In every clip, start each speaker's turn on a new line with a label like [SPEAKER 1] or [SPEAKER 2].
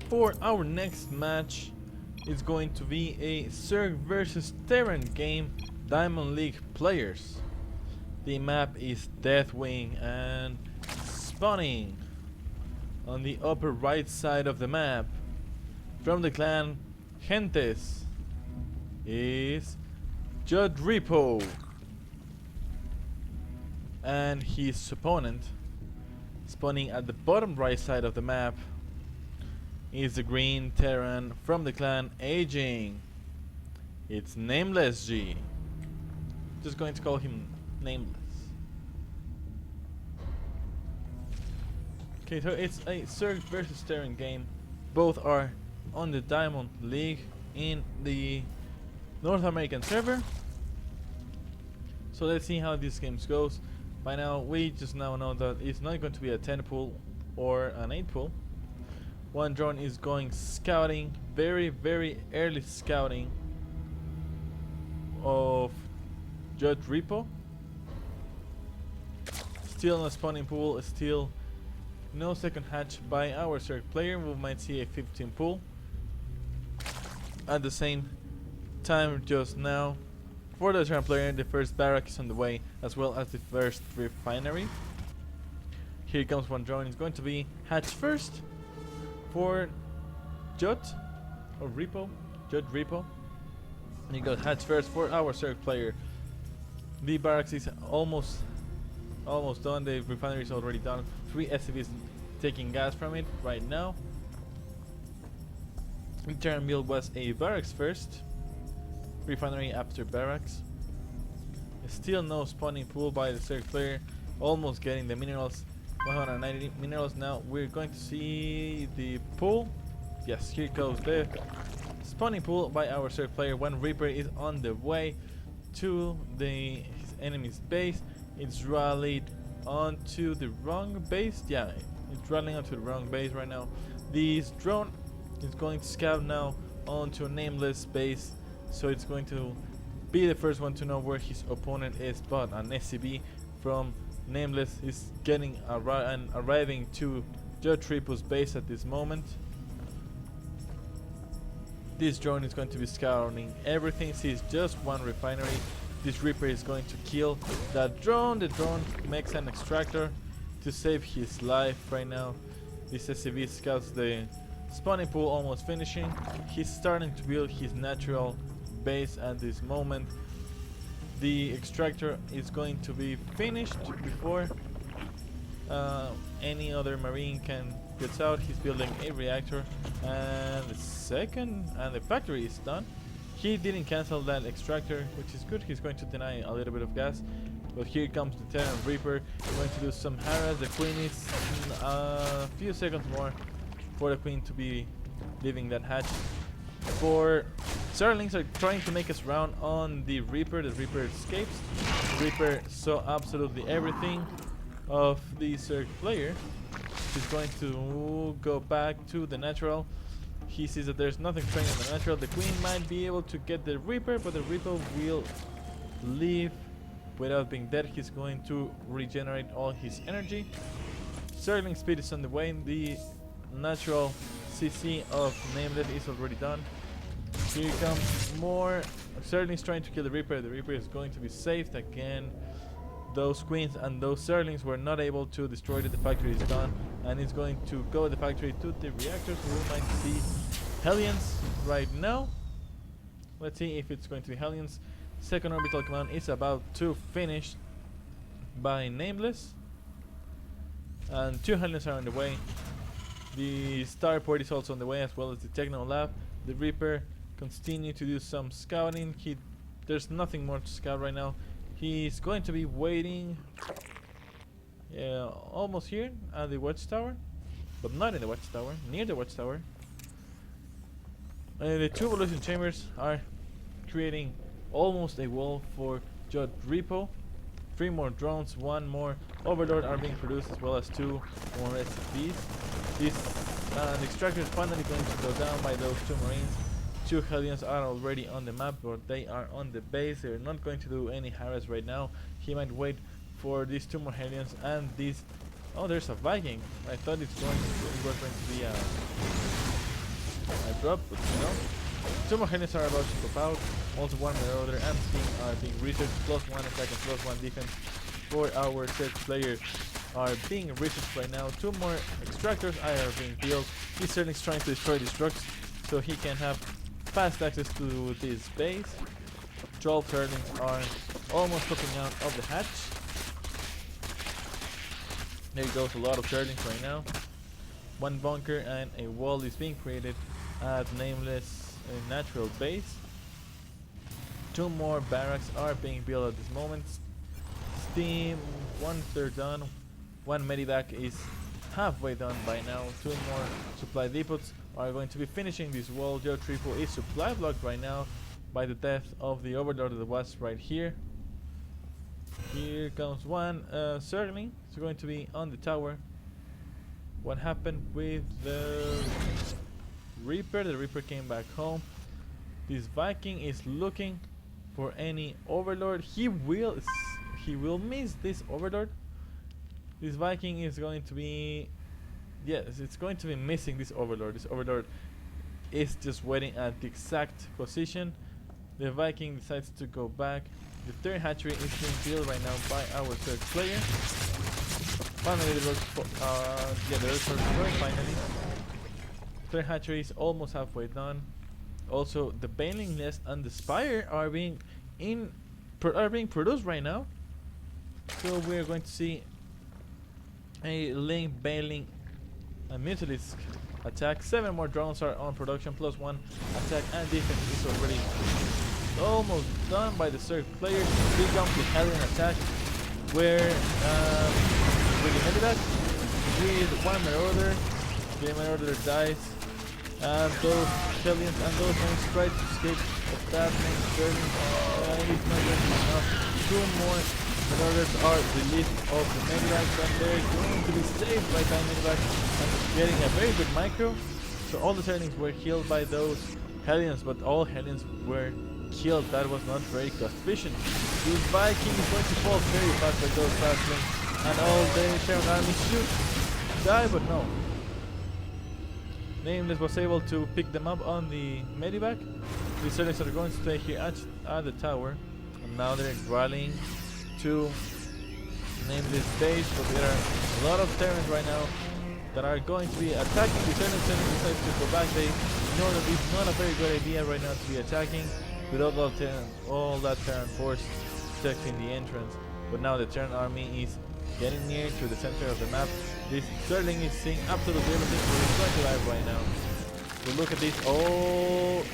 [SPEAKER 1] For our next match, it's going to be a Zerg versus Terran game, Diamond League players. The map is Deathwing and spawning on the upper right side of the map from the clan Gentes is Jotripo, and his opponent spawning at the bottom right side of the map is the green Terran from the clan Aging. It's NamelesG. Just going to call him Nameless. Okay, so it's a Zerg versus Terran game. Both are on the Diamond League in the North American server. So let's see how this game goes. By now, we just now know that it's not going to be a 10 pool or an 8 pool. One drone is going scouting, very early scouting of Jotripo. Still no spawning pool, still no second hatch by our Zerg player. We might see a 15 pool. At the same time, just now, for the Terran player, the first barrack is on the way, as well as the first refinery. Here comes one drone. It's going to be hatch first for Jotripo. He got hatch first for our Zerg player. The barracks is almost done. The refinery is already done. 3 SCVs taking gas from it right now. The Terran build was a barracks first, refinery after barracks. Still no spawning pool by the Zerg player. Almost getting the minerals. 190 minerals. Now we're going to see the pool. Yes, here goes the spawning pool by our Zerg player. One Reaper is on the way to his enemy's base. It's rallied onto the wrong base. Yeah, it's rallying onto the wrong base right now. This drone is going to scout now onto a Nameless base, so it's going to be the first one to know where his opponent is. But an SCV from Nameless is getting and arriving to Jotripo's base at this moment. This drone is going to be scouting everything. Sees just one refinery. This Reaper is going to kill that drone. The drone makes an extractor to save his life right now. This SCV scouts the spawning pool, almost finishing. He's starting to build his natural base at this moment. The extractor is going to be finished before any other marine can get out. He's building a reactor, and the factory is done. He didn't cancel that extractor, which is good. He's going to deny a little bit of gas. But here comes the Terran Reaper. Going to do some harass. The Queen is a few seconds more for the Queen to be leaving that hatch. For Zerglings are trying to make us round on the Reaper. The Reaper escapes. The Reaper saw absolutely everything of the Zerg player. He's going to go back to the natural. He sees that there's nothing training on the natural. The Queen might be able to get the Reaper, but the Reaper will leave without being dead. He's going to regenerate all his energy. Zergling speed is on the way. The natural CC of Nameless is already done. Here comes more Zerglings trying to kill the Reaper. The Reaper is going to be saved again. Those Queens and those Zerglings were not able to destroy it. The factory is done, and it's going to go the factory to the reactors. We might see Hellions right now. Let's see if it's going to be Hellions. Second orbital command is about to finish by Nameless, and 2 Hellions are on the way. The Starport is also on the way, as well as the Techno Lab. The Reaper continue to do some scouting. There's nothing more to scout right now. He's going to be waiting almost here at the watchtower, but not in the watchtower, near the watchtower. The 2 evolution chambers are creating almost a wall for Jotripo. 3 more drones, 1 more Overlord are being produced, as well as 2 more SCVs. The extractor is finally going to go down by those 2 marines. 2 Hellions are already on the map, but they are on the base. They're not going to do any harass right now. He might wait for these 2 more Hellions and these. Oh, there's a Viking. I thought it was going to be a I dropped, but no. Two more Hellions are about to pop out. Also one Marauder and Steam are being researched. +1 attack and +1 defense for our Zerg player are being researched right now. Two more extractors are being built. He's certainly trying to destroy these trucks so he can have fast access to this base. 12 turtlings are almost popping out of the hatch. There goes a lot of turtlings right now. One bunker and a wall is being created at Nameless natural base. Two more barracks are being built at this moment. Steam 1/3 done. One medivac is halfway done by now. Two more supply depots are going to be finishing this wall. Jotripo is supply blocked right now by the death of the overlord that was right here. Here comes one Zergling. It's going to be on the tower. What happened with the Reaper? The Reaper came back home. This Viking is looking for any overlord. He will miss this overlord. This Viking is going to be, yes, it's going to be missing this overlord. This overlord is just waiting at the exact position. The Viking decides to go back. The third hatchery is being built right now by our third player. Finally, the roads are destroyed finally. Third hatchery is almost halfway done. Also, the baling nest and the spire are being produced right now. So we are going to see a link baling and mutalisk attack. 7 more drones are on production, +1 attack and defense is already almost done by the Zerg players. Here comes the Hellion attack, where with the medivac, with one Marauder, the Marauder dies, and those Hellions and those Marines try to escape of that main Sterling, and it's not going to be enough. Two more Marauders are released of the medivac, and they're going to be saved by that medivac and getting a very good micro. So all the Sterlings were killed by those Hellions, but all Hellions were killed. That was not very cost efficient. This Viking is going to fall very fast by those Starcraft, and all the Terran army should die, but no. Nameless was able to pick them up on the medivac. The Zerglings are going to stay here at the tower, and now they're rallying to Nameless base, but there are a lot of Terrans right now that are going to be attacking. The Zerglings decides to go back. They know that it's not a very good idea right now to be attacking with all that Terran force protecting the entrance. But now the Terran army is getting near to the center of the map. This Zergling is seeing absolutely everything, so he's going to die right now. So look at this. Oh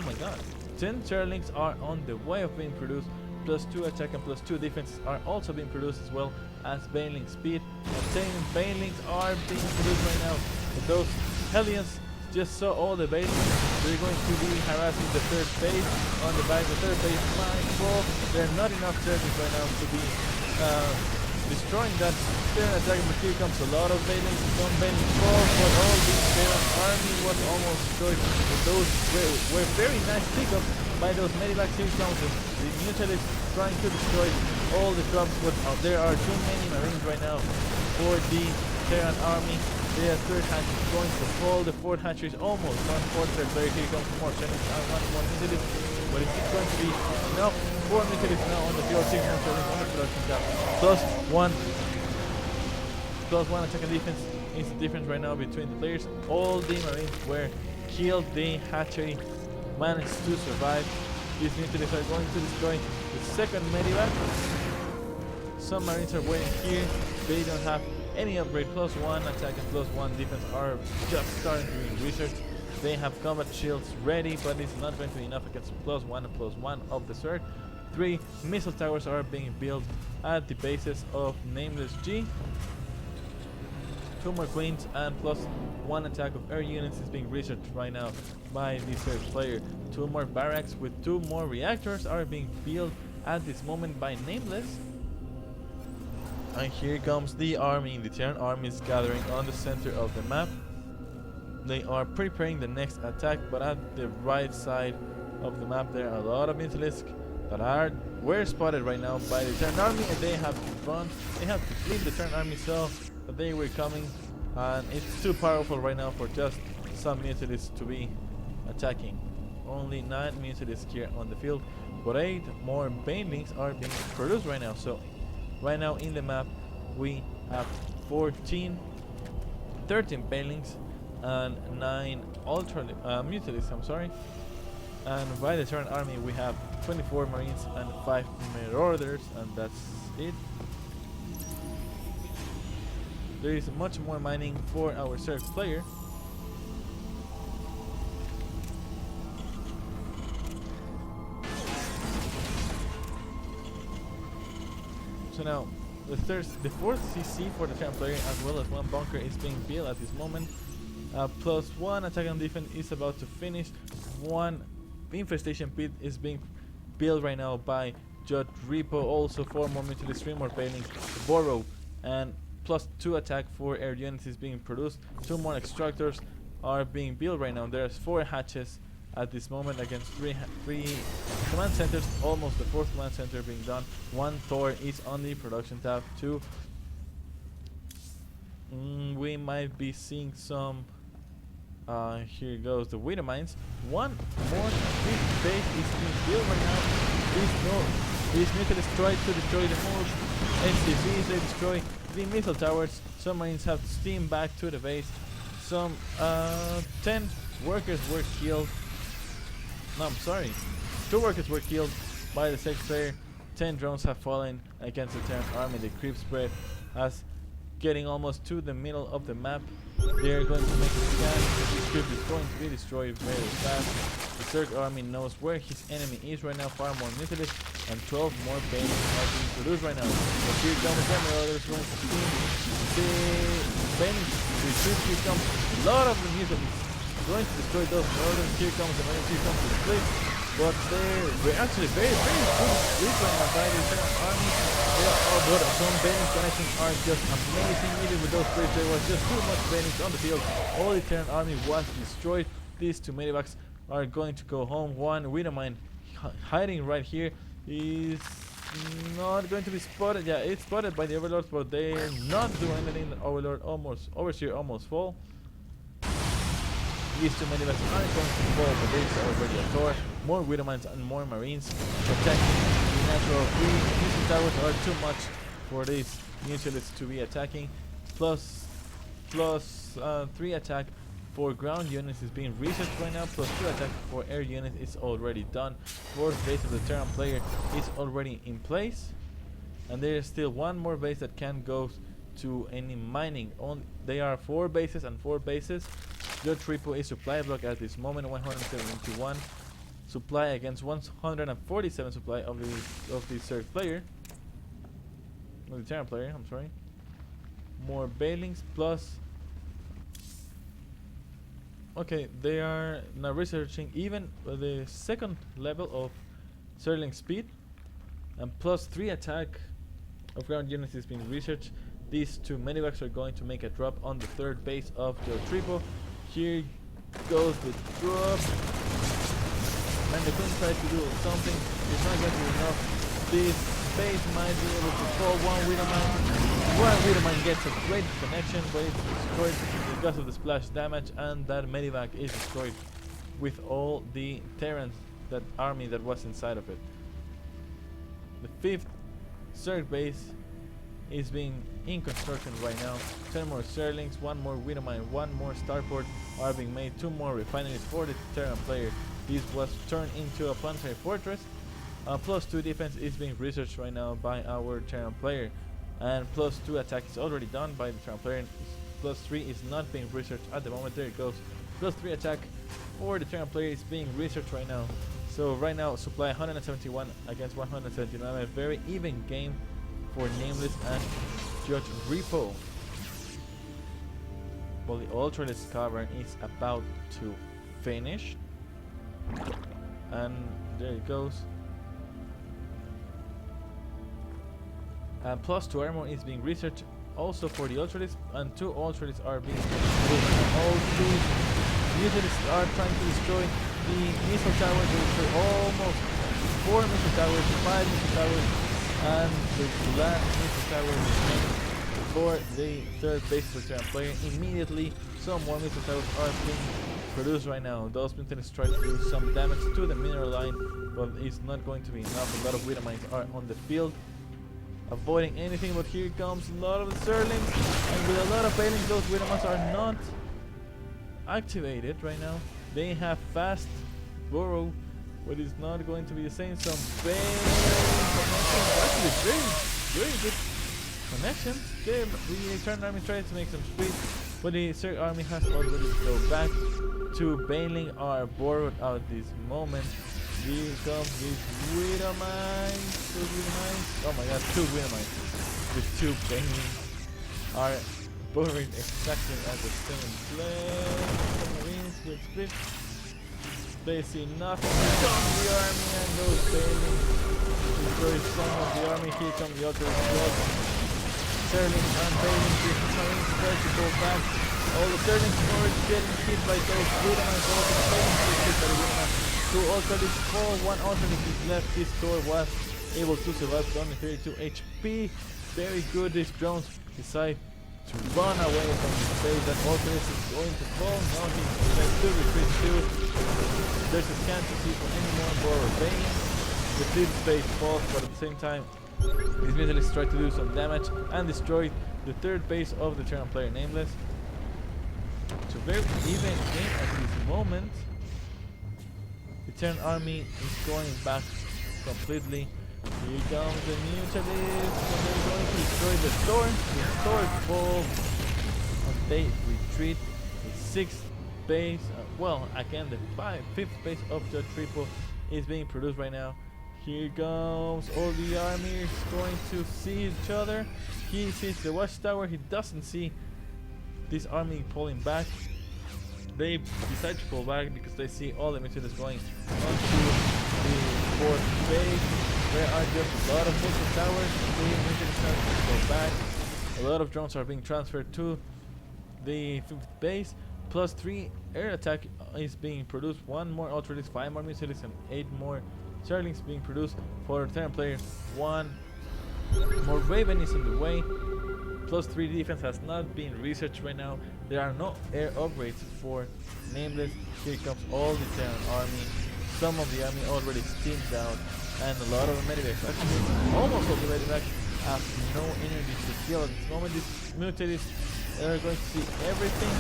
[SPEAKER 1] my god. 10 Zerglings are on the way of being produced. +2 attack and +2 defense are also being produced, as well as Baneling speed. And 10 Banelings are being produced right now. But those Hellions just saw all the bases. They're going to be harassing the third base on the back. The third base might fall. There are not enough Zerglings right now to be destroying that Terran attack, but here comes a lot of Banelings. Some Banelings fall, but all the Terran army was almost destroyed. But those were very nice pickups by those medivac. Here comes the mutalisk trying to destroy all the drops, but there are too many Marines right now for the Terran army. The third hatchery is going to fall. The fourth hatchery is almost done. Fourth player. Here comes more Zerglings and one more mutalisk, but it's going to be enough. 4 mutalisks now on the field. 6 more Zerglings on the production cap. +1 attack and defense is the difference right now between the players. All the Marines were killed. The hatchery managed to survive. These mutalisks are going to destroy the second medivac. Some Marines are waiting here. They don't have any upgrade. +1 attack and +1 defense are just starting to be researched. They have combat shields ready, but it's not going to be enough against +1 and +1 of the Zerg. 3 missile towers are being built at the bases of NamelesG. 2 more queens and +1 attack of air units is being researched right now by the Zerg player. 2 more barracks with 2 more reactors are being built at this moment by Nameless. And here comes the army. The Terran army is gathering on the center of the map. They are preparing the next attack, but at the right side of the map there are a lot of mutalisks that were spotted right now by the Terran army, and they have to run. They have to leave the Terran army, so that they were coming, and it's too powerful right now for just some mutilists to be attacking. Only 9 mutilists here on the field, but 8 more banelings are being produced right now. So right now in the map we have 13 banelings and 9 mutilists, I'm sorry. And by the Terran army we have 24 marines and 5 marauders, and that's it. There is much more mining for our Zerg player. So now the fourth CC for the Terran player, as well as 1 bunker, is being built at this moment. Plus 1 attack and defense is about to finish. 1 infestation pit is being built right now by Jotripo. Also 4 more mutilists, 3 more banelings, Borrow, and plus 2 attack for air units is being produced. 2 more extractors are being built right now. There's 4 hatches at this moment against 3 command centers. Almost the 4th command center being done. 1 Thor is on the production tab. 2 we might be seeing some here goes the Widow mines. 1 more big base is being built right now. These mutilists try to destroy the most SCVs. They destroy the missile towers. Some marines have to steam back to the base. Some 10 workers were killed. No, I'm sorry. 2 workers were killed by the Zerg player. 10 drones have fallen against the Terran army. The creep spread has getting almost to the middle of the map. They're going to make a scan. This creep is going to be destroyed very fast. The Zerg army knows where his enemy is right now. 5 more mutilists and 12 more banelings are being produced right now. So here comes the marauders going to steam the banelings. Here comes a lot of the mutilists going to destroy those marauders. Here comes the banelings. Here comes the split. But we're actually very good split right now by the Terran army. But some banelings connections are just amazing. Even with those splits, there was just too much banelings on the field. All the Terran army was destroyed. These 2 medivacs are going to go home. 1 Widow mine hiding right here is not going to be spotted. Yeah, it's spotted by the overlords, but they're not doing anything. The overseer almost fall. These 2 medivacs aren't going to fall, but there's already a Thor. More Widow mines and more marines protecting the natural 3 missile towers are too much for these mutilists to be attacking. Plus 3 attack for ground units is being researched right now. Plus 2 attack for air units is already done. 4th base of the Terran player is already in place, and there is still 1 more base that can go to any mining. They are 4 bases and 4 bases. Jotripo is supply block at this moment. 171 supply against 147 supply of the Zerg player, of the Terran player. I'm sorry. More banelings plus. Okay, they are now researching even the 2nd level of Zergling speed, and plus 3 attack of ground units is being researched. These 2 medivacs are going to make a drop on the 3rd base of Jotripo. Here goes the drop. And the Queen tried to do something. It's not going to be enough. This base might be able to fall. 1 Widow mine. 1 Widow mine gets a great connection, but it's destroyed because of the splash damage, and that medivac is destroyed with all the Terran army that was inside of it. The 5th Zerg base is being in construction right now. 10 more Zerglings, 1 more Widow mine, 1 more starport are being made, 2 more refineries for the Terran player. This was turned into a planetary fortress. Plus 2 defense is being researched right now by our Terran player, and plus 2 attack is already done by the Terran player. Plus 3 is not being researched at the moment. There it goes. Plus 3 attack for the Terran player is being researched right now. So right now supply 171 against 179. A very even game for Nameless and Jotripo. Well, the Ultralisk cavern is about to finish, and there it goes. And plus 2 armor is being researched also for the Ultralisk, and 2 Ultralisks are being built. All 2 Ultralisks are trying to destroy the missile towers. They destroy almost 4 missile towers, 5 missile towers, and the last missile tower remains for the 3rd base for Terran player. Immediately, some more missile towers are being produced right now. Those mutants try to do some damage to the mineral line, but it's not going to be enough. A lot of Widow mines are on the field, avoiding anything, but here comes a lot of the Zerglings, and with a lot of failings, those Widow mines are not activated right now. They have fast burrow, but it's not going to be the same. Some big connections, actually very good connections. The Terran army tried to make some speed, but the Zerg army has already go back to bailing our borrowed out this moment. Here comes these Widow mines. Oh my god, 2 Widow mines with 2 bailing are buried exactly at the same place. Marines get split. They see nothing. Here comes the army, and those bailing destroy some of the army. Here comes the other Zerglings and bailing. The Marines try to go back. All the Zerglings are getting hit by those Widow mines. All the bailing get hit by the Widow mines. 2 alternatives fall, 1 alternative is left. This door was able to survive with only 32 HP. Very good. These drones decide to run away from the base. That alternative is going to fall. Now he decides to retreat too. There's a scan to see for any more borrow bailing. The 5th base falls, but at the same time these missiles try to do some damage and destroy the 3rd base of the Terran player Nameless. So very even game at this moment. The Terran army is going back completely. Here comes the mutalists, and they're going to destroy the store. The store falls, and they retreat. The 6th base, well, again, the 5th base of Jotripo is being produced right now. Here comes all the army is going to see each other. He sees the watchtower. He doesn't see this army pulling back. They decide to pull back because they see all the missiles going onto the 4th base. There are just a lot of missile towers. The missiles have to go back. A lot of drones are being transferred to the 5th base. Plus 3 air attack is being produced. 1 more ultralisk, 5 more missiles, and 8 more Zerglings being produced for Terran player. 1 more Raven is on the way. Plus 3 defense has not been researched right now. There are no air upgrades for Nameless. Here comes all the Terran army. Some of the army already steamed out, and a lot of the medivacs, actually almost all the medivacs, have no energy to kill at this moment. These mutants are going to see everything.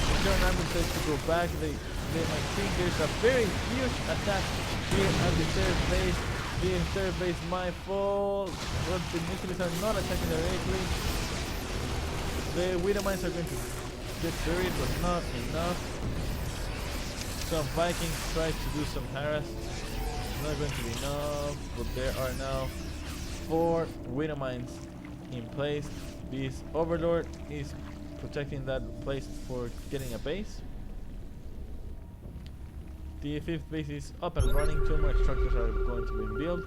[SPEAKER 1] The Terran army decides to go back. They might think there's a very huge attack here at the 3rd base. The 3rd base might fall, but the mutants are not attacking directly. The Widow mines are going to get buried, but not enough. Some Vikings try to do some harass. Not going to be enough, but there are now 4 Widow mines in place. This Overlord is protecting that place for getting a base. The 5th base is up and running. 2 more structures are going to be built.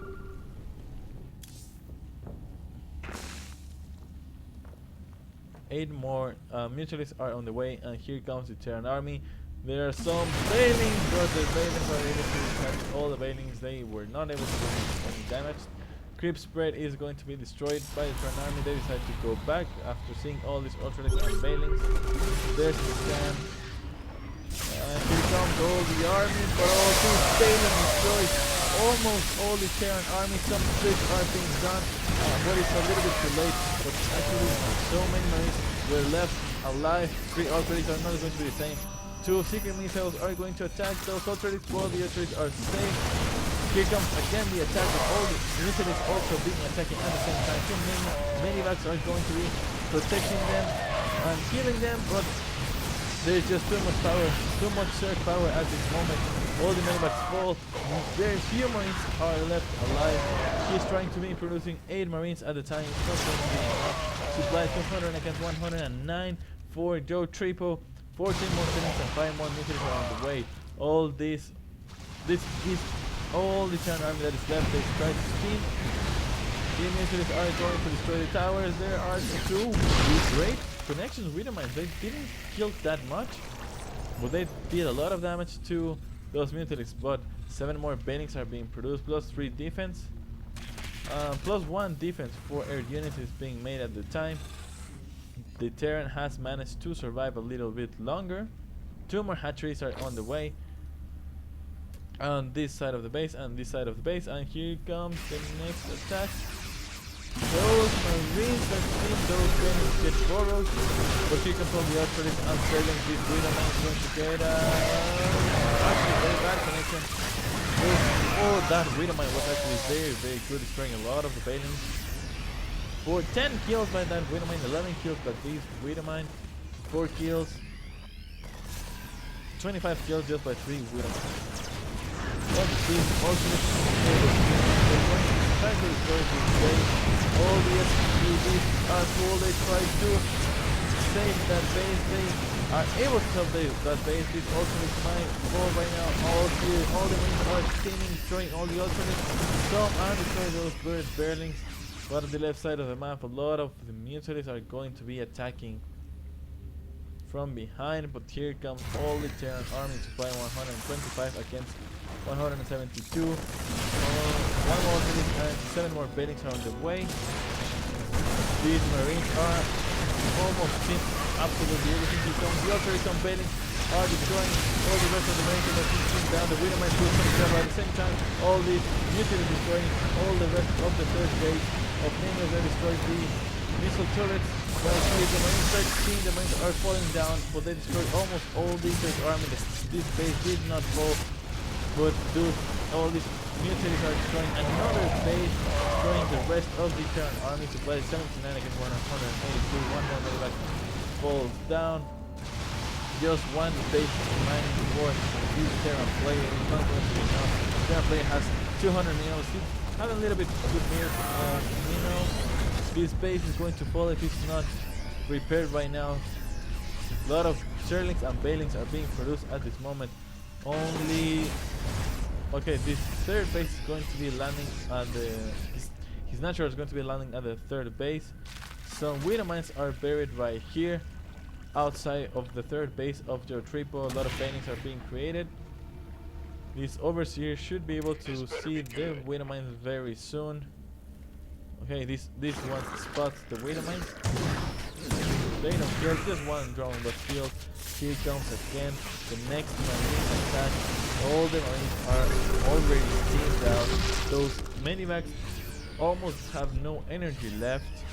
[SPEAKER 1] Eight more mutalists are on the way, and here comes the Terran army. There are some bailings, but the bailings are able to catch all the bailings. They were not able to do any damage. Creep spread is going to be destroyed by the Terran army. They decide to go back after seeing all these ultralists and bailings. There's the scan. And here comes all the army, but all these bailings destroyed almost all the Terran army. Some tricks are being done, but it's a little bit too late. But actually, so many Marines were left alive. 3 ultralists are not going to be the same. 2 secret missiles are going to attack those ultralists while the ultralists are safe. Here comes again the attack of all the missiles also being attacking at the same time. Too many medivacs are going to be protecting them and healing them, but there's just too much power, too much Zerg power at this moment. All the medivacs fall. Very few Marines are left alive. He's trying to be producing 8 Marines at a time. It's not going to be enough. Supply 200 against 109 for Jotripo. 14 more Terrans and 5 more missiles are on the way. All this is all the Terran army that is left. They try to steam. The missiles are going to destroy the towers. There are 2 great connections with the mines. They didn't kill that much, but they did a lot of damage to those mutants. But 7 more bailings are being produced, plus 3 defense, plus 1 defense for air units is being made at the time. The Terran has managed to survive a little bit longer. 2 more hatcheries are on the way on this side of the base and this side of the base, and here comes the next attack. Those marines are seeing those Venus get borrowed, but here comes all the archers and selling this Widowman is going to get actually very bad connection. Oh, that Widowman was actually very good, destroying a lot of the Balins. For 10 kills by that Widowman, 11 kills by this Widowman, 4 kills, 25 kills just by 3 Widowman. All the SUVs are cool. They try to save that base. They are able to save that base. This ultimate might fall right now. All the marines are steaming, destroying all the ultimates. Some are destroying those bird bearlings, but on the left side of the map, a lot of the mutants are going to be attacking from behind. But here comes all the Terran army to supply 125 against 172. One more minute and 7 more buildings are on the way. These marines are almost in absolutely everything. Here comes the artillery, some buildings are destroying all the rest of the marines that are pushing down. The Widowman will come down at the same time. All these mutants destroying all the rest of the third base of NamelesG. They destroyed the missile turrets. Well, here the marines start seeing the marines are falling down, but they destroyed almost all the Zerg army. This base did not fall. But dude, all these mutants are destroying another base, destroying the rest of the Terran army. Supply 79 against 182. One more medevac falls down. Just one base remaining for this Terran player. It's not going to be enough. Terran player has 200 minerals. He's having a little bit good minerals. This base is going to fall if it's not repaired right now. A lot of Zerglings and Balings are being produced at this moment. Okay, this third base is going to be landing at the his natural is going to be landing at the third base. Some Widowmines are buried right here outside of the third base of Jotripo. A lot of paintings are being created. This overseer should be able to see the Widowmines very soon. Okay, this one spots the Widowmines. They don't kill, just one drone but killed. Here comes again the next marine attack. All the marines are already steamed out. Those medivacs almost have no energy left.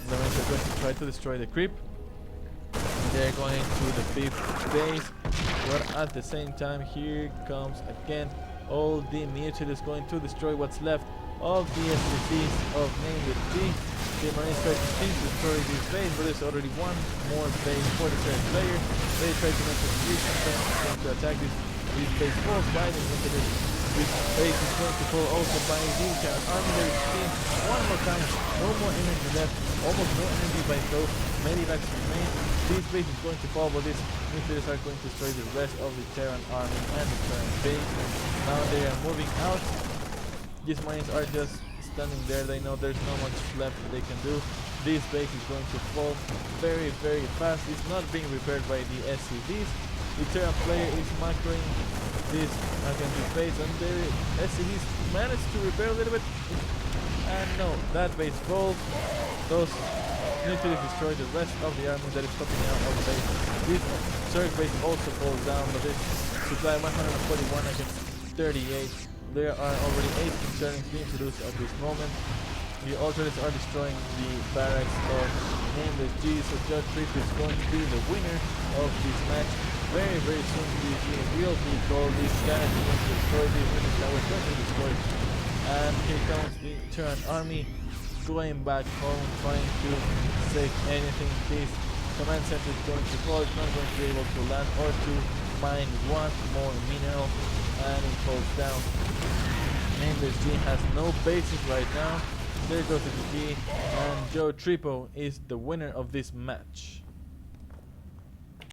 [SPEAKER 1] The marines are going to try to destroy the creep. They're going to the 5th base, but at the same time here comes again all the mutants going to destroy what's left of the SCCs of NamelesG. The marines try to destroy this base, but there's already one more base for the Terran player. They try to make a attempt to attack this base falls by the mutants. This base is going to fall also by the Terran army. There is steam one more time. No more energy left. Almost no energy by those medivacs remain. This base is going to fall, but these mutants are going to destroy the rest of the Terran army and the Terran base. Now they are moving out. These marines are just standing there. They know there's not much left that they can do. This base is going to fall very fast. It's not being repaired by the SCVs. The Terran player is macroing this against this base, and the SCVs managed to repair a little bit. And no, that base falls. Those militaries destroy the rest of the army that is popping out of the base. This Zerg base also falls down, but it's supply 141 against 38. There are already 8 concerns being produced at this moment. The alternates are destroying the barracks of NamelesG, so Jotripo is going to be the winner of this match. Very soon it will be called. This guy is going to destroy these units that were going to destroy. And here comes the Terran army going back home, trying to save anything. This command center is going to fall. It's not going to be able to land or to mine one more mineral, and it falls down. NamelesG has no bases right now. There goes the GG, and Jotripo is the winner of this match.